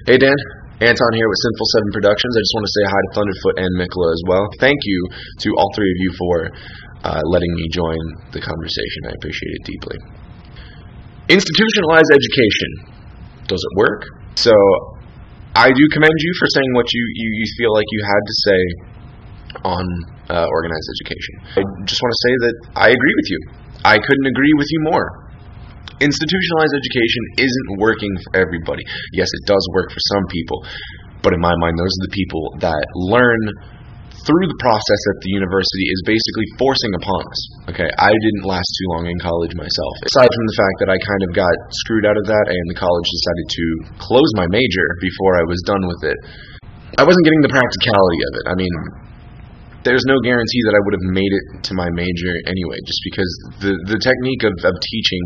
Hey Dan, Anton here with Sinful 7 Productions. I just want to say hi to Thunderfoot and Mikla as well. Thank you to all three of you for letting me join the conversation. I appreciate it deeply. Institutionalized education. Does it work? So, I do commend you for saying what you feel like you had to say on organized education. I just want to say that I agree with you. I couldn't agree with you more. Institutionalized education isn't working for everybody. Yes, it does work for some people, but in my mind, those are the people that learn through the process at the university is basically forcing upon us. Okay, I didn't last too long in college myself. Aside from the fact that I kind of got screwed out of that and the college decided to close my major before I was done with it, I wasn't getting the practicality of it. I mean, there's no guarantee that I would have made it to my major anyway, just because the technique of teaching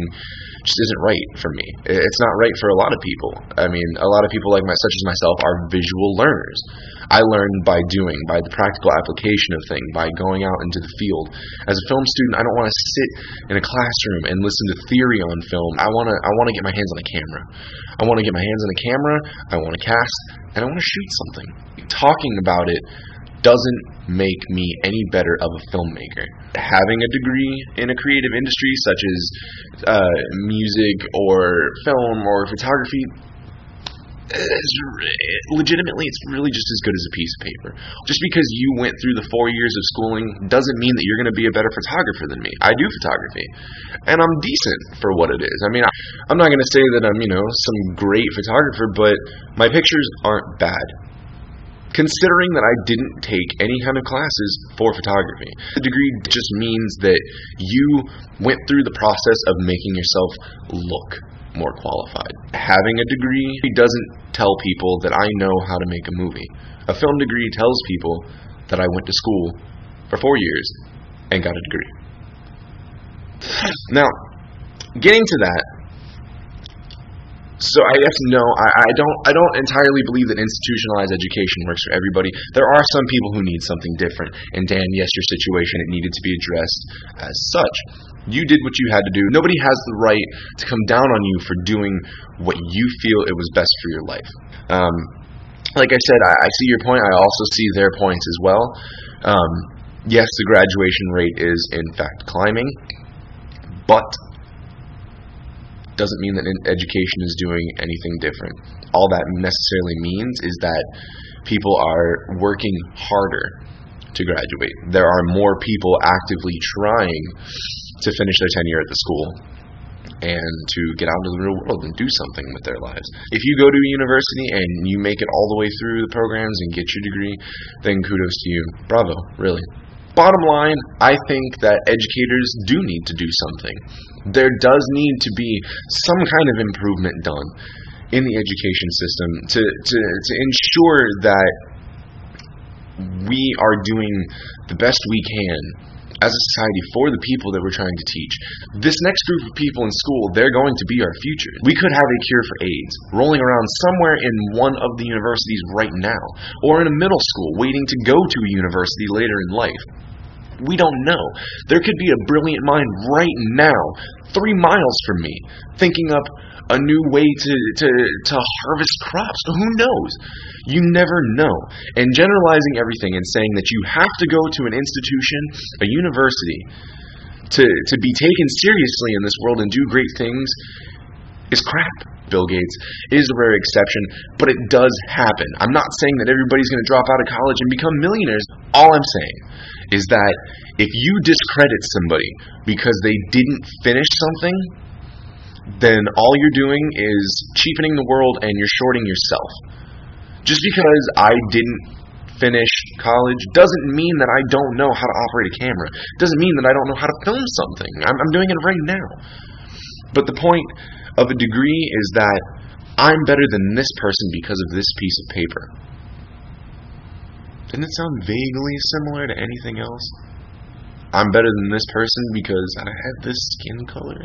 just isn't right for me. It's not right for a lot of people. I mean, a lot of people such as myself are visual learners. I learn by doing, by the practical application of things, by going out into the field. As a film student, I don't want to sit in a classroom and listen to theory on film. I want to get my hands on a camera. I want to get my hands on a camera, I want to cast, and I want to shoot something. Talking about it doesn't make me any better of a filmmaker. Having a degree in a creative industry such as music or film or photography, legitimately, it's really just as good as a piece of paper. Just because you went through the 4 years of schooling doesn't mean that you're going to be a better photographer than me. I do photography, and I'm decent for what it is. I mean, I'm not going to say that I'm, some great photographer, but my pictures aren't bad, considering that I didn't take any kind of classes for photography. The degree just means that you went through the process of making yourself look more qualified. Having a degree doesn't tell people that I know how to make a movie. A film degree tells people that I went to school for 4 years and got a degree. Now, getting to that, so I guess no, I don't entirely believe that institutionalized education works for everybody. There are some people who need something different. And Dan, yes, your situation, it needed to be addressed as such. You did what you had to do. Nobody has the right to come down on you for doing what you feel it was best for your life. Like I said, I see your point. I also see their points as well. Yes, the graduation rate is in fact climbing, but doesn't mean that education is doing anything different. All that necessarily means is that people are working harder to graduate. There are more people actively trying to finish their tenure at the school and to get out into the real world and do something with their lives. If you go to a university and you make it all the way through the programs and get your degree, then kudos to you. Bravo, really. Bottom line, I think that educators do need to do something. There does need to be some kind of improvement done in the education system to ensure that we are doing the best we can as a society for the people that we're trying to teach. This next group of people in school, they're going to be our future. We could have a cure for AIDS rolling around somewhere in one of the universities right now, or in a middle school waiting to go to a university later in life. We don't know. There could be a brilliant mind right now, 3 miles from me, thinking up a new way to harvest crops. Who knows? You never know. And generalizing everything and saying that you have to go to an institution, a university, to be taken seriously in this world and do great things is crap. Bill Gates is a rare exception, but it does happen. I'm not saying that everybody's going to drop out of college and become millionaires. All I'm saying is that if you discredit somebody because they didn't finish something, then all you're doing is cheapening the world and you're shorting yourself. Just because I didn't finish college doesn't mean that I don't know how to operate a camera. Doesn't mean that I don't know how to film something. I'm doing it right now. But the point of a degree is that I'm better than this person because of this piece of paper. Doesn't it sound vaguely similar to anything else? I'm better than this person because I have this skin color.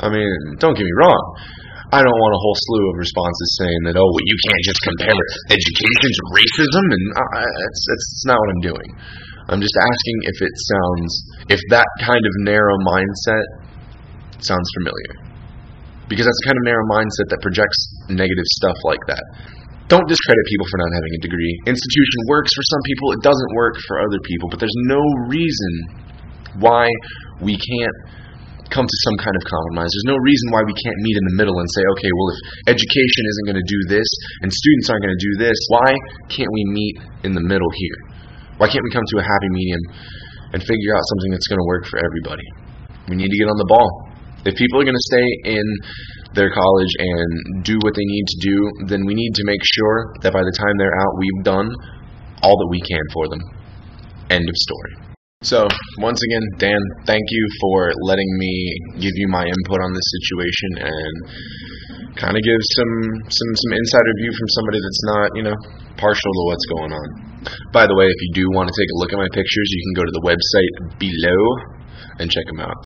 I mean, don't get me wrong. I don't want a whole slew of responses saying that, oh, well, you can't just compare education to racism, and that's not what I'm doing. I'm just asking if that kind of narrow mindset sounds familiar. because that's the kind of narrow mindset that projects negative stuff like that. Don't discredit people for not having a degree. Institution works for some people, it doesn't work for other people, but there's no reason why we can't come to some kind of compromise. There's no reason why we can't meet in the middle and say, okay, well, if education isn't going to do this and students aren't going to do this, why can't we meet in the middle here? Why can't we come to a happy medium and figure out something that's going to work for everybody? We need to get on the ball. If people are going to stay in their college and do what they need to do, then we need to make sure that by the time they're out, we've done all that we can for them. End of story. So, once again, Dan, thank you for letting me give you my input on this situation and kind of give some insider view from somebody that's not, partial to what's going on. By the way, if you do want to take a look at my pictures, you can go to the website below and check them out.